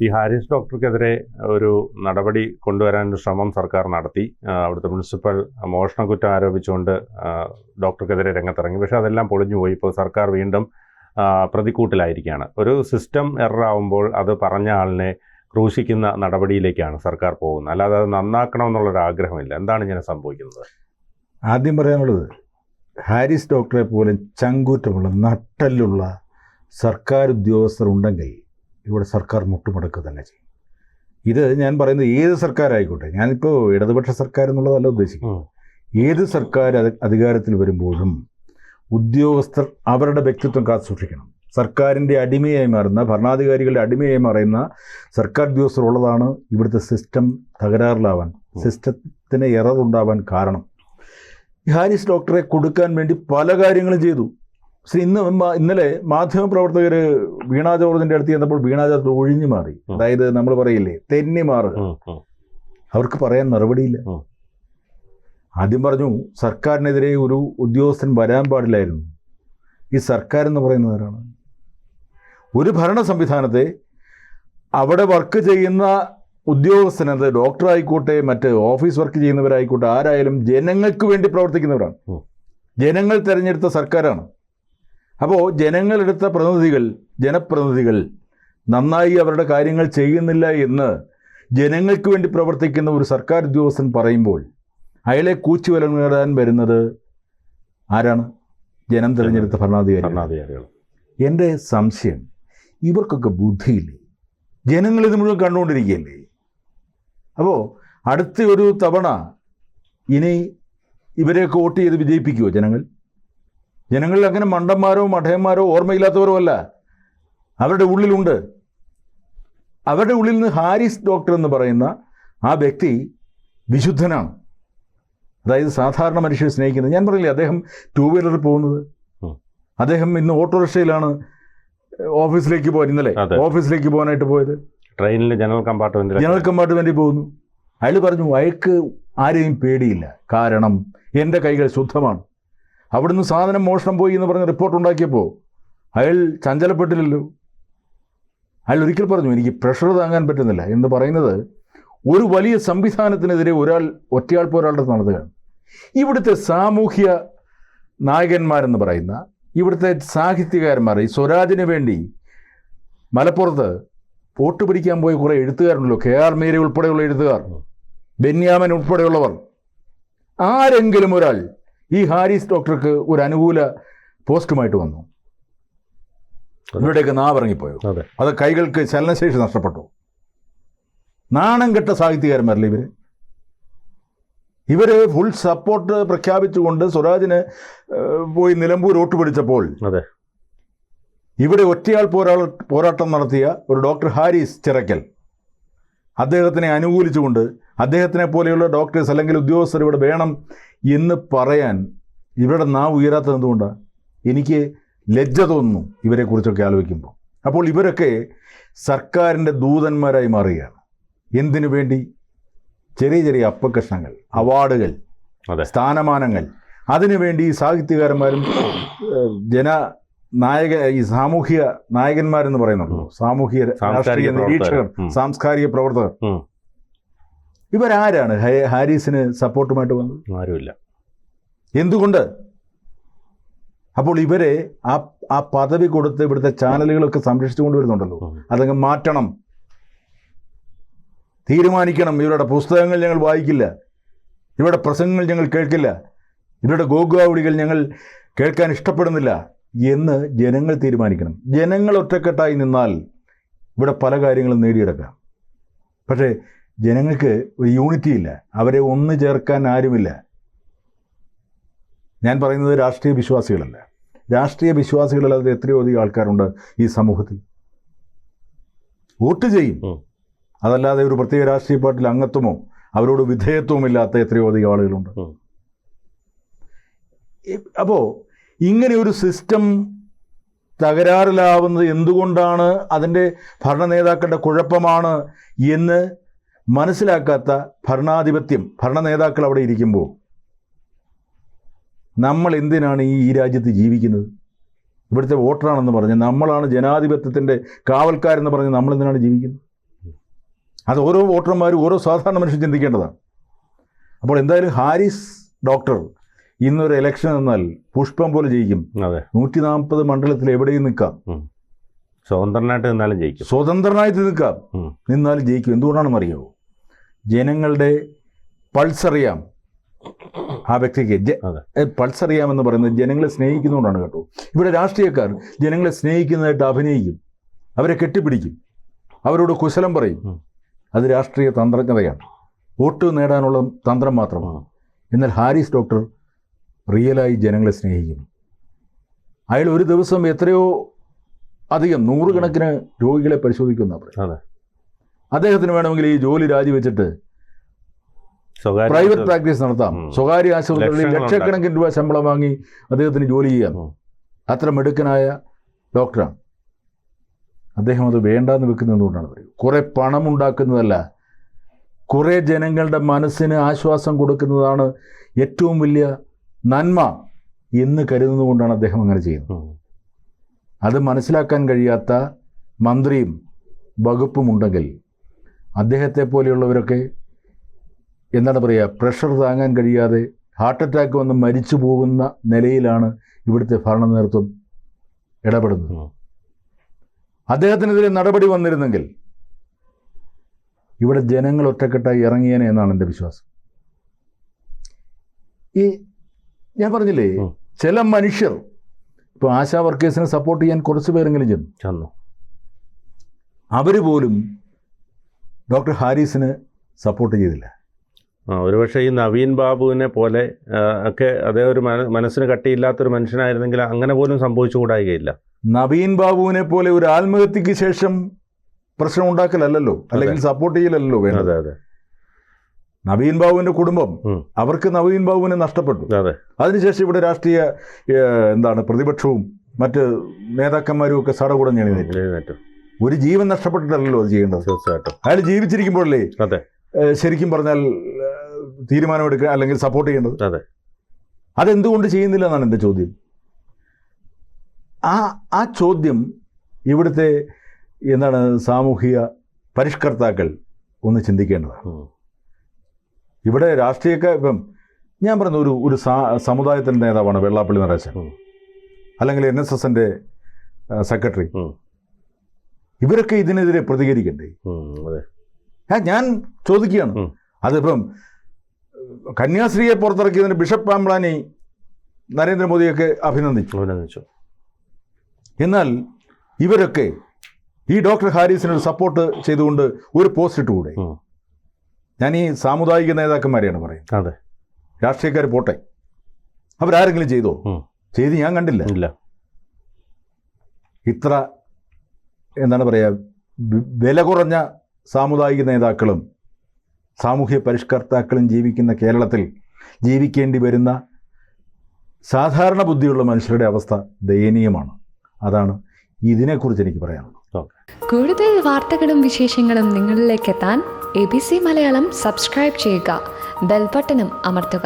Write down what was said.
ഈ ഹാരിസ് ഡോക്ടർക്കെതിരെ ഒരു നടപടി കൊണ്ടുവരാനൊരു ശ്രമം സർക്കാർ നടത്തി. അവിടുത്തെ പ്രിൻസിപ്പൽ മോഷണക്കുറ്റം ആരോപിച്ചുകൊണ്ട് ഡോക്ടർക്കെതിരെ രംഗത്തിറങ്ങി. പക്ഷേ അതെല്ലാം പൊളിഞ്ഞുപോയി. ഇപ്പോൾ സർക്കാർ വീണ്ടും പ്രതിക്കൂട്ടിലായിരിക്കുകയാണ്. ഒരു സിസ്റ്റം എററാവുമ്പോൾ അത് പറഞ്ഞ ആളിനെ ക്രൂശിക്കുന്ന നടപടിയിലേക്കാണ് സർക്കാർ പോകുന്നത്. അല്ലാതെ അത് നന്നാക്കണമെന്നുള്ളൊരു ആഗ്രഹമില്ല. എന്താണ് ഇങ്ങനെ സംഭവിക്കുന്നത്? ആദ്യം പറയാനുള്ളത്, ഹാരിസ് ഡോക്ടറെ പോലെ ചങ്കൂറ്റമുള്ള നട്ടലുള്ള സർക്കാർ ഉദ്യോഗസ്ഥർ ഉണ്ടെങ്കിൽ ഇവിടെ സർക്കാർ മുട്ടുമുടക്കുക തന്നെ ചെയ്യും. ഇത് ഞാൻ പറയുന്നത് ഏത് സർക്കാരായിക്കോട്ടെ, ഞാനിപ്പോൾ ഇടതുപക്ഷ സർക്കാർ എന്നുള്ളതല്ല ഉദ്ദേശിക്കുന്നത്. ഏത് സർക്കാർ അധികാരത്തിൽ വരുമ്പോഴും ഉദ്യോഗസ്ഥർ അവരുടെ വ്യക്തിത്വം കാത്തു സൂക്ഷിക്കണം. സർക്കാരിൻ്റെ അടിമയായി മാറുന്ന, ഭരണാധികാരികളുടെ അടിമയായി മാറുന്ന സർക്കാർ ഉദ്യോഗസ്ഥർ ഉള്ളതാണ് ഇവിടുത്തെ സിസ്റ്റം തകരാറിലാവാൻ, സിസ്റ്റത്തിന് എറർ ഉണ്ടാവാൻ കാരണം. ഹാരിസ് ഡോക്ടറെ കൊടുക്കാൻ വേണ്ടി പല കാര്യങ്ങളും ചെയ്തു. ഇന്നലെ മാധ്യമപ്രവർത്തകർ വീണ ജോർജിൻ്റെ അടുത്ത് ചെന്നപ്പോൾ വീണ ജോർജ് ഒഴിഞ്ഞു മാറി. അതായത് നമ്മൾ പറയില്ലേ, തെന്നി മാറുക. അവർക്ക് പറയാൻ മറുപടിയില്ല. ആദ്യം പറഞ്ഞു സർക്കാരിനെതിരെ ഒരു ഉദ്യോഗസ്ഥൻ വരാൻ പാടില്ലായിരുന്നു. ഈ സർക്കാർ എന്ന് പറയുന്നത് ആരാണ്? ഒരു ഭരണ സംവിധാനത്തെ അവിടെ വർക്ക് ചെയ്യുന്ന ഉദ്യോഗസ്ഥനത് ഡോക്ടറായിക്കോട്ടെ, മറ്റ് ഓഫീസ് വർക്ക് ചെയ്യുന്നവരായിക്കോട്ടെ, ആരായാലും ജനങ്ങൾക്ക് വേണ്ടി പ്രവർത്തിക്കുന്നവരാണ്. ജനങ്ങൾ തിരഞ്ഞെടുത്ത സർക്കാരാണ്. അപ്പോൾ ജനങ്ങളെടുത്ത ജനപ്രതിനിധികൾ നന്നായി അവരുടെ കാര്യങ്ങൾ ചെയ്യുന്നില്ല എന്ന് ജനങ്ങൾക്ക് വേണ്ടി പ്രവർത്തിക്കുന്ന ഒരു സർക്കാർ ഉദ്യോഗസ്ഥൻ പറയുമ്പോൾ അയാളെ കൂച്ചുവില നേടാൻ വരുന്നത് ആരാണ്? ജനം തിരഞ്ഞെടുത്ത ഭരണാധികാരികൾ. എൻ്റെ സംശയം, ഇവർക്കൊക്കെ ബുദ്ധിയില്ലേ? ജനങ്ങളിത് മുഴുവൻ കണ്ടുകൊണ്ടിരിക്കുകയല്ലേ? അപ്പോൾ അടുത്ത ഒരു തവണ ഇനി ഇവരെയൊക്കെ വോട്ട് ചെയ്ത് വിജയിപ്പിക്കുമോ ജനങ്ങൾ? ജനങ്ങളിൽ അങ്ങനെ മണ്ടന്മാരോ മഠയന്മാരോ ഓർമ്മയില്ലാത്തവരോ അല്ല, അവരുടെ ഉള്ളിലുണ്ട്. അവരുടെ ഉള്ളിൽ നിന്ന് ഹാരിസ് ഡോക്ടർ എന്ന് പറയുന്ന ആ വ്യക്തി വിശുദ്ധനാണ്. അതായത് സാധാരണ മനുഷ്യരെ സ്നേഹിക്കുന്നത്. ഞാൻ പറഞ്ഞില്ലേ, അദ്ദേഹം 2 വീലറിൽ പോകുന്നത്, അദ്ദേഹം ഇന്ന് ഓട്ടോറിക്ഷയിലാണ് ഓഫീസിലേക്ക് പോകാൻ, ഇന്നലെ ഓഫീസിലേക്ക് പോകാനായിട്ട് പോയത്. ട്രെയിനിൽ ജനറൽ കമ്പാർട്ട്മെൻറ്റിൽ പോകുന്നു. അയാൾ പറഞ്ഞു അയാൾക്ക് ആരെയും പേടിയില്ല, കാരണം എൻ്റെ കൈകൾ ശുദ്ധമാണ്. അവിടുന്ന് സാധനം മോഷണം പോയി എന്ന് പറഞ്ഞ് റിപ്പോർട്ട് ഉണ്ടാക്കിയപ്പോൾ അയാൾ ചഞ്ചലപ്പെട്ടില്ലല്ലോ. അയാൾ ഒരിക്കൽ പറഞ്ഞു എനിക്ക് പ്രഷർ താങ്ങാൻ പറ്റുന്നില്ല എന്ന് പറയുന്നത് ഒരു വലിയ സംവിധാനത്തിനെതിരെ ഒറ്റയാൾ പോരാട്ടം നടത്തുകയാണ്. ഇവിടുത്തെ സാമൂഹ്യ നായകന്മാരെന്ന് പറയുന്ന ഇവിടുത്തെ സാഹിത്യകാരന്മാർ, ഈ സ്വരാജിന് വേണ്ടി മലപ്പുറത്ത് വോട്ട് പിടിക്കാൻ പോയ കുറേ എഴുത്തുകാരുണ്ടല്ലോ, KR മീര ഉൾപ്പെടെയുള്ള എഴുത്തുകാർ, ബെന്യാമൻ ഉൾപ്പെടെയുള്ളവർ, ആരെങ്കിലും ഒരാൾ ഈ ഹാരിസ് ഡോക്ടർക്ക് ഒരു അനുകൂല പോസ്റ്റുമായിട്ട് വന്നു? ഇവരുടെയൊക്കെ നാവിറങ്ങിപ്പോയോ? അത് കൈകൾക്ക് ചലനശേഷി നഷ്ടപ്പെട്ടു. നാണം കെട്ട സാഹിത്യകാരന്മാരല്ലേ ഇവർ ഫുൾ സപ്പോർട്ട് പ്രഖ്യാപിച്ചുകൊണ്ട് സ്വരാജിന് പോയി നിലമ്പൂർ വോട്ട് പിടിച്ചപ്പോൾ ഇവിടെ ഒറ്റയാൾ പോരാട്ടം നടത്തിയ ഒരു ഡോക്ടർ ഹാരിസ് ചിറക്കൽ, അദ്ദേഹത്തിനെ അനുകൂലിച്ചുകൊണ്ട് അദ്ദേഹത്തിനെ പോലെയുള്ള ഡോക്ടേഴ്സ് അല്ലെങ്കിൽ ഉദ്യോഗസ്ഥർ ഇവിടെ വേണം എന്ന് പറയാൻ ഇവരുടെ നാവ് ഉയരാത്തത് എന്തുകൊണ്ടാണ്? എനിക്ക് ലജ്ജ തോന്നുന്നു ഇവരെക്കുറിച്ചൊക്കെ ആലോചിക്കുമ്പോൾ. അപ്പോൾ ഇവരൊക്കെ സർക്കാരിൻ്റെ ദൂതന്മാരായി മാറുകയാണ്. എന്തിനു വേണ്ടി? ചെറിയ ചെറിയ അപ്പകഷ്ണങ്ങൾ, അവാർഡുകൾ, സ്ഥാനമാനങ്ങൾ, അതിനുവേണ്ടി സാഹിത്യകാരന്മാരും ഈ സാമൂഹിക നായകന്മാരെന്ന് പറയുന്നുള്ളൂ, സാമൂഹിക രാഷ്ട്രീയ നിരീക്ഷകർ, സാംസ്കാരിക പ്രവർത്തകർ, ഇവരാരാണ് ഹാരിസിന് സപ്പോർട്ടുമായിട്ട് വന്നത്? ആരുമില്ല. എന്തുകൊണ്ട്? അപ്പോൾ ഇവരെ ആ പദവി കൊടുത്ത് ഇവിടുത്തെ ചാനലുകളൊക്കെ സംരക്ഷിച്ചു കൊണ്ടുവരുന്നുണ്ടല്ലോ, അതങ്ങ് മാറ്റണം, തീരുമാനിക്കണം. ഇവരുടെ പുസ്തകങ്ങൾ ഞങ്ങൾ വായിക്കില്ല, ഇവരുടെ പ്രസംഗങ്ങൾ ഞങ്ങൾ കേൾക്കില്ല, ഇവരുടെ ഗോഗാവളികൾ ഞങ്ങൾ കേൾക്കാൻ ഇഷ്ടപ്പെടുന്നില്ല എന്ന് ജനങ്ങൾ തീരുമാനിക്കണം. ജനങ്ങൾ ഒറ്റക്കെട്ടായി നിന്നാൽ ഇവിടെ പല കാര്യങ്ങളും നേടിയെടുക്കാം. പക്ഷേ ജനങ്ങൾക്ക് ഒരു യൂണിറ്റി ഇല്ല, അവരെ ഒന്ന് ചേർക്കാൻ ആരുമില്ല. ഞാൻ പറയുന്നത് രാഷ്ട്രീയ വിശ്വാസികളല്ല. രാഷ്ട്രീയ വിശ്വാസികളല്ലാതെ എത്രയോ അധികം ആൾക്കാരുണ്ട് ഈ സമൂഹത്തിൽ. വോട്ട് ചെയ്യും, അതല്ലാതെ ഒരു പ്രത്യേക രാഷ്ട്രീയ പാർട്ടിയിൽ അംഗത്വമോ അവരോട് വിധേയത്വമില്ലാത്ത എത്രയോ അധികം ആളുകളുണ്ട്. അപ്പോൾ ഇങ്ങനെ ഒരു സിസ്റ്റം തകരാറിലാവുന്നത് എന്തുകൊണ്ടാണ്, അതിൻ്റെ ഭരണ നേതാക്കളുടെ കുഴപ്പമാണ് എന്ന് മനസ്സിലാക്കാത്ത ഭരണ നേതാക്കൾ അവിടെ ഇരിക്കുമ്പോൾ നമ്മൾ എന്തിനാണ് ഈ രാജ്യത്ത് ജീവിക്കുന്നത്? ഇവിടുത്തെ വോട്ടറാണെന്ന് പറഞ്ഞ്, നമ്മളാണ് ജനാധിപത്യത്തിൻ്റെ കാവൽക്കാരെന്ന് പറഞ്ഞ് നമ്മളെന്തിനാണ് ജീവിക്കുന്നത്? അത് ഓരോ വോട്ടർമാരും ഓരോ സാധാരണ മനുഷ്യൻ ചിന്തിക്കേണ്ടതാണ്. അപ്പോൾ എന്തായാലും ഹാരിസ് ഡോക്ടർ ഇന്നൊരു ഇലക്ഷൻ നിന്നാൽ പുഷ്പം പോലെ ജയിക്കും. അതെ, 140 മണ്ഡലത്തിൽ എവിടെയും നിൽക്കാം. സ്വതന്ത്രനായിട്ട് നിന്നാലും ജയിക്കും. സ്വതന്ത്രനായിട്ട് നിൽക്കാം, നിന്നാലും ജയിക്കും. എന്തുകൊണ്ടാണെന്ന് അറിയാമോ? ജനങ്ങളുടെ പൾസ് അറിയാം ആ വ്യക്തിക്ക്. പൾസ് അറിയാമെന്ന് പറയുന്നത് ജനങ്ങളെ സ്നേഹിക്കുന്നതുകൊണ്ടാണ് കേട്ടോ. ഇവിടെ രാഷ്ട്രീയക്കാർ ജനങ്ങളെ സ്നേഹിക്കുന്നതായിട്ട് അഭിനയിക്കും, അവരെ കെട്ടിപ്പിടിക്കും, അവരോട് കുശലം പറയും. അത് രാഷ്ട്രീയ തന്ത്രജ്ഞതയാണ്, വോട്ട് നേടാനുള്ള തന്ത്രം മാത്രമാണ്. എന്നാൽ ഹാരിസ് ഡോക്ടർ റിയലായി ജനങ്ങളെ സ്നേഹിക്കുന്നു. അയാൾ ഒരു ദിവസം എത്രയോ അധികം 100 കണക്കിന് രോഗികളെ പരിശോധിക്കുന്ന പറയും. അദ്ദേഹത്തിന് വേണമെങ്കിൽ ഈ ജോലി രാജിവെച്ചിട്ട് പ്രൈവറ്റ് പ്രാക്ടീസ് നടത്താം. സ്വകാര്യ ആശുപത്രികളിൽ ലക്ഷക്കണക്കിന് രൂപ ശമ്പളം വാങ്ങി അദ്ദേഹത്തിന് ജോലി ചെയ്യാം. അത്ര മിടുക്കനായ ഡോക്ടറാണ്. അദ്ദേഹം അത് വേണ്ടാന്ന് വെക്കുന്നതുകൊണ്ടാണ് പറയും. കുറേ പണം ഉണ്ടാക്കുന്നതല്ല, കുറേ ജനങ്ങളുടെ മനസ്സിന് ആശ്വാസം കൊടുക്കുന്നതാണ് ഏറ്റവും വലിയ നന്മ എന്ന് കരുതുന്നതുകൊണ്ടാണ് അദ്ദേഹം അങ്ങനെ ചെയ്യുന്നത്. അത് മനസ്സിലാക്കാൻ കഴിയാത്ത മന്ത്രിയും വകുപ്പും ഉണ്ടെങ്കിൽ അദ്ദേഹത്തെ പോലെയുള്ളവരൊക്കെ എന്താണ് പറയുക, പ്രഷർ താങ്ങാൻ കഴിയാതെ ഹാർട്ട് അറ്റാക്ക് വന്ന് മരിച്ചു പോകുന്ന നിലയിലാണ് ഇവിടുത്തെ ഭരണ നേതൃത്വം ഇടപെടുന്നത്. അദ്ദേഹത്തിനെതിരെ നടപടി വന്നിരുന്നെങ്കിൽ ഇവിടെ ജനങ്ങൾ ഒറ്റക്കെട്ടായി ഇറങ്ങിയേനെ എന്നാണ് എൻ്റെ വിശ്വാസം. ഈ ഞാൻ പറഞ്ഞില്ലേ, ചില മനുഷ്യർ ഇപ്പോൾ ആശാ വർക്കേഴ്സിനെ സപ്പോർട്ട് ചെയ്യാൻ കുറച്ച് പേരെങ്കിലും ചെന്നു. അവർ പോലും ഡോക്ടർ ഹാരിസിന് സപ്പോർട്ട് ചെയ്തില്ല. ഒരുപക്ഷെ ഈ നവീൻ ബാബുവിനെ പോലെ ഒക്കെ അതേ ഒരു മനസ്സിന് കട്ടിയില്ലാത്തൊരു മനുഷ്യനായിരുന്നെങ്കിൽ അങ്ങനെ പോലും സംഭവിച്ചുകൂടായികയില്ല. നവീൻ ബാബുവിനെ പോലെ ഒരു ആത്മഹത്യക്ക് ശേഷം പ്രശ്നം ഉണ്ടാക്കലല്ലോ, അല്ലെങ്കിൽ സപ്പോർട്ട് ചെയ്യലല്ലോ വേണ്ടത്. അതെ, നവീൻ ബാബുവിൻ്റെ കുടുംബം, അവർക്ക് നവീൻ ബാബുവിനെ നഷ്ടപ്പെട്ടു. അതിനുശേഷം ഇവിടെ രാഷ്ട്രീയ പ്രതിപക്ഷവും മറ്റ് നേതാക്കന്മാരും ഒക്കെ സടകുടഞ്ഞ് എഴുന്നേറ്റു. ഒരു ജീവൻ നഷ്ടപ്പെട്ടിട്ടല്ലോ അത് ചെയ്യേണ്ടത്. തീർച്ചയായിട്ടും അയാൾ ജീവിച്ചിരിക്കുമ്പോഴല്ലേ ശരിക്കും പറഞ്ഞാൽ തീരുമാനമെടുക്കുക അല്ലെങ്കിൽ സപ്പോർട്ട് ചെയ്യേണ്ടത്. അതെന്തുകൊണ്ട് ചെയ്യുന്നില്ല എന്നാണ് എൻ്റെ ചോദ്യം. ആ ചോദ്യം ഇവിടുത്തെ സാമൂഹിക പരിഷ്കർത്താക്കൾ ഒന്ന് ചിന്തിക്കേണ്ടതാണ്. ഇവിടെ രാഷ്ട്രീയക്കാർ ഇപ്പം ഞാൻ പറഞ്ഞ ഒരു സമുദായത്തിൻ്റെ നേതാവാണ് വെള്ളാപ്പള്ളി നടേശൻ, അല്ലെങ്കിൽ NSSൻ്റെ സെക്രട്ടറി. ഇവരൊക്കെ ഇതിനെതിരെ പ്രതികരിക്കണ്ടേ? ഞാൻ ചോദിക്കുകയാണ്. അതിപ്പം കന്യാസ്ത്രീയെ പുറത്തിറക്കിയതിന് ബിഷപ്പ് പാംബ്ലാനി നരേന്ദ്രമോദിയൊക്കെ അഭിനന്ദിച്ചു. എന്നാൽ ഇവരൊക്കെ ഈ ഡോക്ടർ ഹാരിസിന് സപ്പോർട്ട് ചെയ്തുകൊണ്ട് ഒരു പോസ്റ്റ് ഇട്ടുകൂടെ? ഞാൻ ഈ സാമുദായിക നേതാക്കന്മാരെയാണ് പറയുന്നത്. രാഷ്ട്രീയക്കാർ പോട്ടെ, അവരാരെങ്കിലും ചെയ്തോ? ചെയ്ത് ഞാൻ കണ്ടില്ല. ഇത്ര വില കുറഞ്ഞ സാമുദായിക നേതാക്കളും സാമൂഹ്യ പരിഷ്കർത്താക്കളും ജീവിക്കുന്ന കേരളത്തിൽ ജീവിക്കേണ്ടി വരുന്ന സാധാരണ ബുദ്ധിയുള്ള മനുഷ്യരുടെ അവസ്ഥ ദയനീയമാണ്. അതാണ് ഇതിനെക്കുറിച്ച് എനിക്ക് പറയാനുള്ളത്. കൂടുതൽ വാർത്തകളും വിശേഷങ്ങളും നിങ്ങളിലേക്ക് എത്താൻ ABC മലയാളം സബ്സ്ക്രൈബ് ചെയ്യുക, ബെൽ ബട്ടണും അമർത്തുക.